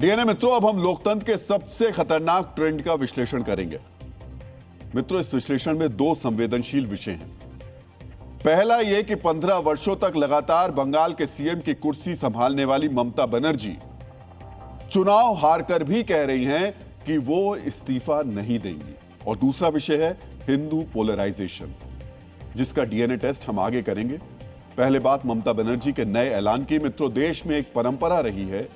DNA मित्रों, अब हम लोकतंत्र के सबसे खतरनाक ट्रेंड का विश्लेषण करेंगे। मित्रों, इस विश्लेषण में दो संवेदनशील विषय हैं। पहला यह कि 15 वर्षों तक लगातार बंगाल के सीएम की कुर्सी संभालने वाली ममता बनर्जी चुनाव हारकर भी कह रही हैं कि वो इस्तीफा नहीं देंगी। और दूसरा विषय है हिंदू पोलराइजेशन, जिसका डीएनए टेस्ट हम आगे करेंगे। पहले बात ममता बनर्जी के नए ऐलान की। मित्रों, देश में एक परंपरा रही है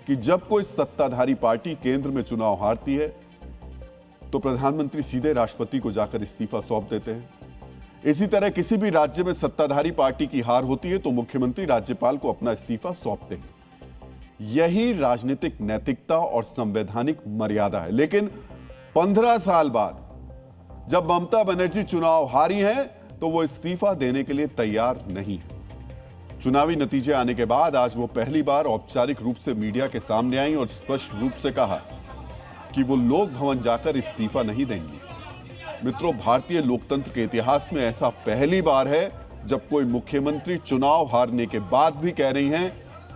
कि जब कोई सत्ताधारी पार्टी केंद्र में चुनाव हारती है तो प्रधानमंत्री सीधे राष्ट्रपति को जाकर इस्तीफा सौंप देते हैं। इसी तरह किसी भी राज्य में सत्ताधारी पार्टी की हार होती है तो मुख्यमंत्री राज्यपाल को अपना इस्तीफा सौंपते हैं। यही राजनीतिक नैतिकता और संवैधानिक मर्यादा है। लेकिन 15 साल बाद जब ममता बनर्जी चुनाव हारी हैं तो वो इस्तीफा देने के लिए तैयार नहीं है। चुनावी नतीजे आने के बाद आज वो पहली बार औपचारिक रूप से मीडिया के सामने आई और स्पष्ट रूप से कहा कि वो लोक भवन जाकर इस्तीफा नहीं देंगी। मित्रों, भारतीय लोकतंत्र के इतिहास में ऐसा पहली बार है जब कोई मुख्यमंत्री चुनाव हारने के बाद भी कह रही हैं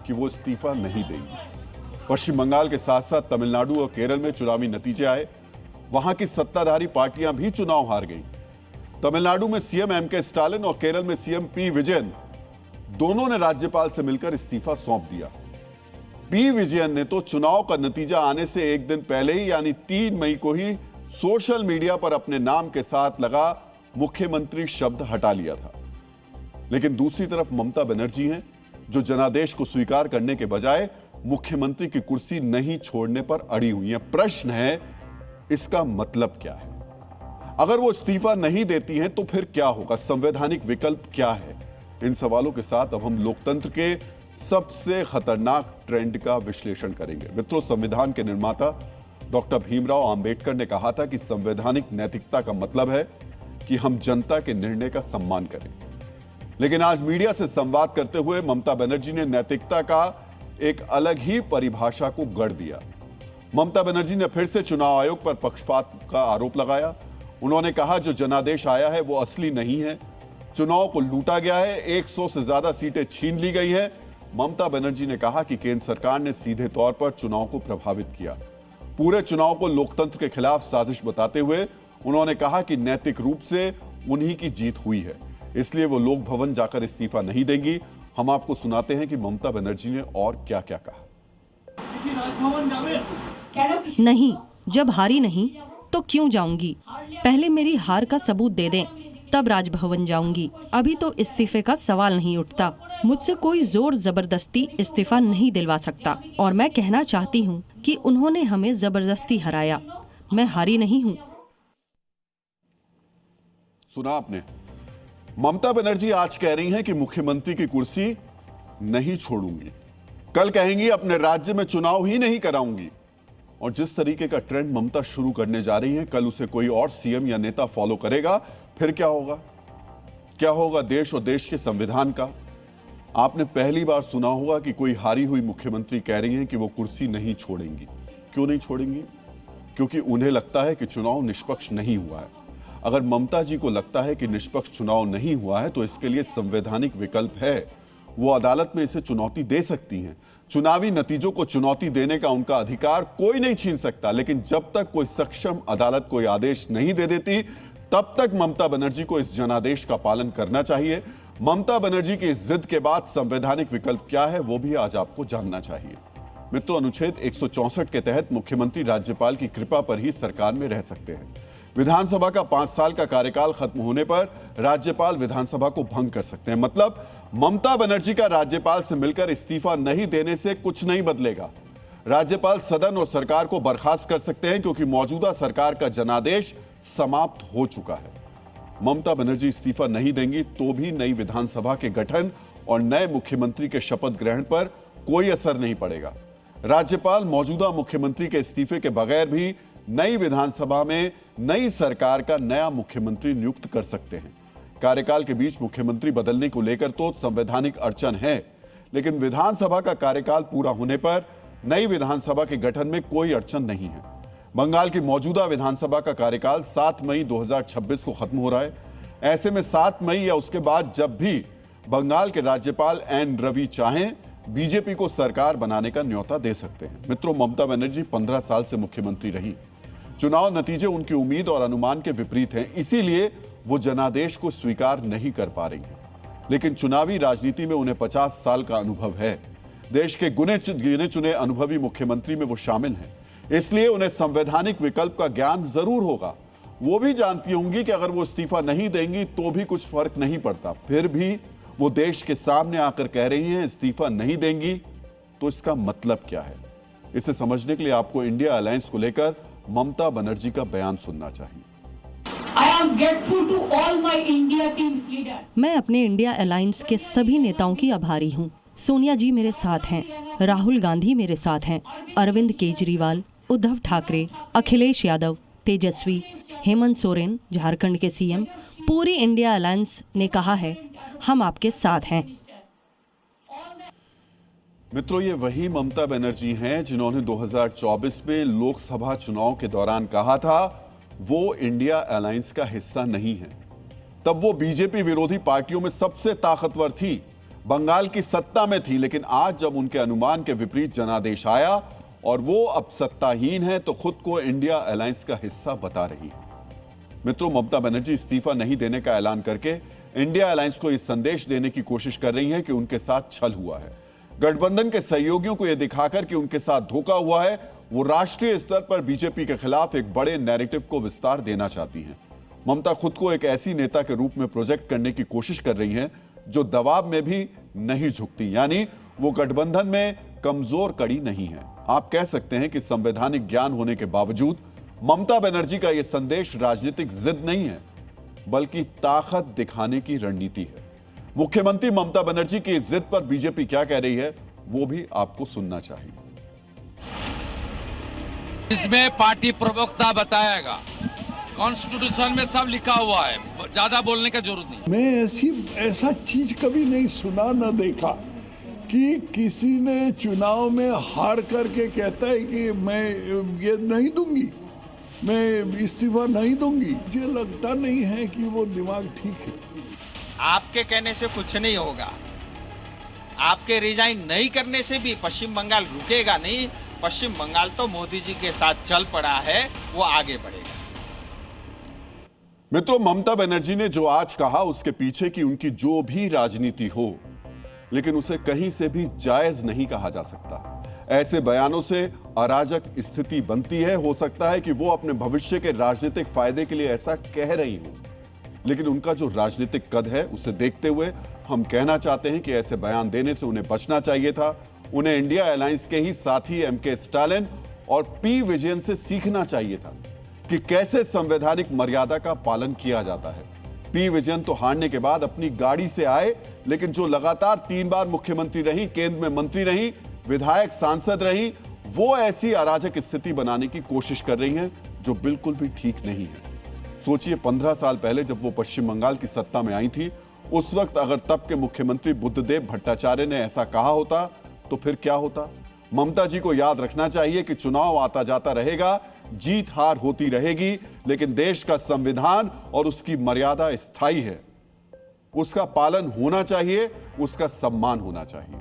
कि वो इस्तीफा नहीं देंगी। पश्चिम बंगाल के साथ साथ तमिलनाडु और केरल में चुनावी नतीजे आए। वहां की सत्ताधारी पार्टियां भी चुनाव हार गई। तमिलनाडु में सीएम एमके स्टालिन और केरल में सीएम पी विजयन दोनों ने राज्यपाल से मिलकर इस्तीफा सौंप दिया। पी विजयन ने तो चुनाव का नतीजा आने से एक दिन पहले ही यानी 3 मई को ही सोशल मीडिया पर अपने नाम के साथ लगा मुख्यमंत्री शब्द हटा लिया था। लेकिन दूसरी तरफ ममता बनर्जी हैं जो जनादेश को स्वीकार करने के बजाय मुख्यमंत्री की कुर्सी नहीं छोड़ने पर अड़ी हुई हैं। प्रश्न है, इसका मतलब क्या है? अगर वो इस्तीफा नहीं देती हैं तो फिर क्या होगा? संवैधानिक विकल्प क्या है? इन सवालों के साथ अब हम लोकतंत्र के सबसे खतरनाक ट्रेंड का विश्लेषण करेंगे। मित्रों, संविधान के निर्माता डॉक्टर भीमराव अंबेडकर ने कहा था कि संवैधानिक नैतिकता का मतलब है कि हम जनता के निर्णय का सम्मान करें। लेकिन आज मीडिया से संवाद करते हुए ममता बनर्जी ने नैतिकता का एक अलग ही परिभाषा को गढ़ दिया। ममता बनर्जी ने फिर से चुनाव आयोग पर पक्षपात का आरोप लगाया। उन्होंने कहा जो जनादेश आया है वो असली नहीं है, चुनाव को लूटा गया है, 100 से ज्यादा सीटें छीन ली गई हैं। ममता बनर्जी ने कहा कि केंद्र सरकार ने सीधे तौर पर चुनाव को प्रभावित किया। पूरे चुनाव को लोकतंत्र के खिलाफ साजिश बताते हुए उन्होंने कहा कि नैतिक रूप से उन्हीं की जीत हुई है, इसलिए वो लोक भवन जाकर इस्तीफा नहीं देंगी। हम आपको सुनाते हैं कि ममता बनर्जी ने और क्या क्या कहा। नहीं, जब हारी नहीं तो क्यों जाऊंगी? पहले मेरी हार का सबूत दे दें, तब राजभवन जाऊंगी। अभी तो इस्तीफे का सवाल नहीं उठता। मुझसे कोई जोर जबरदस्ती इस्तीफा नहीं दिलवा सकता। और मैं कहना चाहती हूँ कि उन्होंने हमें जबरदस्ती हराया, मैं हारी नहीं हूँ। सुना आपने? ममता बनर्जी आज कह रही हैं कि मुख्यमंत्री की कुर्सी नहीं छोड़ूंगी। कल कहेंगी अपने राज्य में चुनाव ही नहीं कराऊंगी। और जिस तरीके का ट्रेंड ममता शुरू करने जा रही हैं, कल उसे कोई और सीएम या नेता फॉलो करेगा। फिर क्या होगा? क्या होगा देश और देश के संविधान का? आपने पहली बार सुना होगा कि कोई हारी हुई मुख्यमंत्री कह रही हैं कि वो कुर्सी नहीं छोड़ेंगी। क्यों नहीं छोड़ेंगी? क्योंकि उन्हें लगता है कि चुनाव निष्पक्ष नहीं हुआ है। अगर ममता जी को लगता है कि निष्पक्ष चुनाव नहीं हुआ है तो इसके लिए संवैधानिक विकल्प है। वो अदालत में इसे चुनौती दे सकती हैं। चुनावी नतीजों को चुनौती देने का उनका अधिकार कोई नहीं छीन सकता। लेकिन जब तक कोई सक्षम अदालत कोई आदेश नहीं दे देती तब तक ममता बनर्जी को इस जनादेश का पालन करना चाहिए। ममता बनर्जी की इस जिद के बाद संवैधानिक विकल्प क्या है वो भी आज आपको जानना चाहिए। मित्रों, अनुच्छेद 164 के तहत मुख्यमंत्री राज्यपाल की कृपा पर ही सरकार में रह सकते हैं। विधानसभा का 5 साल का कार्यकाल खत्म होने पर राज्यपाल विधानसभा को भंग कर सकते हैं। मतलब ममता बनर्जी का राज्यपाल से मिलकर इस्तीफा नहीं देने से कुछ नहीं बदलेगा। राज्यपाल सदन और सरकार को बर्खास्त कर सकते हैं क्योंकि मौजूदा सरकार का जनादेश समाप्त हो चुका है। ममता बनर्जी इस्तीफा नहीं देंगी तो भी नई विधानसभा के गठन और नए मुख्यमंत्री के शपथ ग्रहण पर कोई असर नहीं पड़ेगा। राज्यपाल मौजूदा मुख्यमंत्री के इस्तीफे के बगैर भी नई विधानसभा में नई सरकार का नया मुख्यमंत्री नियुक्त कर सकते हैं। कार्यकाल के बीच मुख्यमंत्री बदलने को लेकर तो संवैधानिक अड़चन है, लेकिन विधानसभा का कार्यकाल पूरा होने पर नई विधानसभा के गठन में कोई अड़चन नहीं है। बंगाल की मौजूदा विधानसभा का कार्यकाल 7 मई 2026 को खत्म हो रहा है। ऐसे में 7 मई या उसके बाद जब भी बंगाल के राज्यपाल एन रवि चाहें बीजेपी को सरकार बनाने का न्योता दे सकते हैं। मित्रों, ममता बनर्जी 15 साल से मुख्यमंत्री रही। चुनाव नतीजे उनकी उम्मीद और अनुमान के विपरीत हैं, इसीलिए वो जनादेश को स्वीकार नहीं कर पा रही हैं। लेकिन चुनावी राजनीति में उन्हें 50 साल का अनुभव है। देश के गिने चुने अनुभवी मुख्यमंत्री में वो शामिल हैं, इसलिए उन्हें संवैधानिक विकल्प का ज्ञान जरूर होगा। वो भी जानती होंगी कि अगर वो इस्तीफा नहीं देंगी तो भी कुछ फर्क नहीं पड़ता। फिर भी वो देश के सामने आकर कह रही हैं इस्तीफा नहीं देंगी, तो इसका मतलब क्या है? इसे समझने के लिए आपको इंडिया अलायंस को लेकर ममता बनर्जी का बयान सुनना चाहिए। मैं अपने इंडिया अलायंस के सभी नेताओं की आभारी हूँ। सोनिया जी मेरे साथ हैं, राहुल गांधी मेरे साथ हैं, अरविंद केजरीवाल, उद्धव ठाकरे, अखिलेश यादव, तेजस्वी, हेमंत सोरेन झारखंड के सीएम, पूरी इंडिया अलायंस ने कहा है हम आपके साथ हैं। मित्रों, ये वही ममता बनर्जी हैं जिन्होंने 2024 में लोकसभा चुनाव के दौरान कहा था वो इंडिया अलायंस का हिस्सा नहीं है। तब वो बीजेपी विरोधी पार्टियों में सबसे ताकतवर थी, बंगाल की सत्ता में थी। लेकिन आज जब उनके अनुमान के विपरीत जनादेश आया और वो अब सत्ताहीन है, तो खुद को इंडिया अलायंस का हिस्सा बता रही है। मित्रों, ममता बनर्जी इस्तीफा नहीं देने का ऐलान करके इंडिया अलायंस को यह संदेश देने की कोशिश कर रही है कि उनके साथ छल हुआ है। गठबंधन के सहयोगियों को यह दिखाकर कि उनके साथ धोखा हुआ है, वो राष्ट्रीय स्तर पर बीजेपी के खिलाफ एक बड़े नैरेटिव को विस्तार देना चाहती हैं। ममता खुद को एक ऐसी नेता के रूप में प्रोजेक्ट करने की कोशिश कर रही हैं जो दबाव में भी नहीं झुकती, यानी वो गठबंधन में कमजोर कड़ी नहीं है। आप कह सकते हैं कि संवैधानिक ज्ञान होने के बावजूद ममता बनर्जी का यह संदेश राजनीतिक जिद नहीं है, बल्कि ताकत दिखाने की रणनीति है। मुख्यमंत्री ममता बनर्जी की जिद पर बीजेपी क्या कह रही है, वो भी आपको सुनना चाहिए। इसमें पार्टी प्रवक्ता बताएगा, कॉन्स्टिट्यूशन में सब लिखा हुआ है, ज्यादा बोलने का जरूरत नहीं। मैं ऐसा चीज कभी नहीं सुना न देखा कि किसी ने चुनाव में हार करके कहता है कि मैं ये नहीं दूंगी, मैं इस्तीफा नहीं दूंगी। मुझे लगता नहीं है कि वो दिमाग ठीक है। आपके कहने से कुछ नहीं होगा, आपके रिजाइन नहीं करने से भी पश्चिम बंगाल रुकेगा नहीं। पश्चिम बंगाल तो मोदी जी के साथ चल पड़ा है, वो आगे बढ़ेगा। मित्रों, ममता बनर्जी ने जो आज कहा उसके पीछे की उनकी जो भी राजनीति हो, लेकिन उसे कहीं से भी जायज नहीं कहा जा सकता। ऐसे बयानों से अराजक स्थिति बनती है। हो सकता है कि वो अपने भविष्य के राजनीतिक फायदे के लिए ऐसा कह रही हो, लेकिन उनका जो राजनीतिक कद है उसे देखते हुए हम कहना चाहते हैं कि ऐसे बयान देने से उन्हें बचना चाहिए था। उन्हें इंडिया अलायंस के ही साथी एमके स्टालिन और पी विजयन से सीखना चाहिए था कि कैसे संवैधानिक मर्यादा का पालन किया जाता है। पी विजयन तो हारने के बाद अपनी गाड़ी से आए, लेकिन जो लगातार 3 बार मुख्यमंत्री रही, केंद्र में मंत्री रही, विधायक सांसद रही, वो ऐसी अराजक स्थिति बनाने की कोशिश कर रही हैं जो बिल्कुल भी ठीक नहीं है। सोचिए, 15 साल पहले जब वो पश्चिम बंगाल की सत्ता में आई थी, उस वक्त अगर तब के मुख्यमंत्री बुद्धदेव भट्टाचार्य ने ऐसा कहा होता तो फिर क्या होता? ममता जी को याद रखना चाहिए कि चुनाव आता जाता रहेगा, जीत हार होती रहेगी, लेकिन देश का संविधान और उसकी मर्यादा स्थायी है। उसका पालन होना चाहिए, उसका सम्मान होना चाहिए।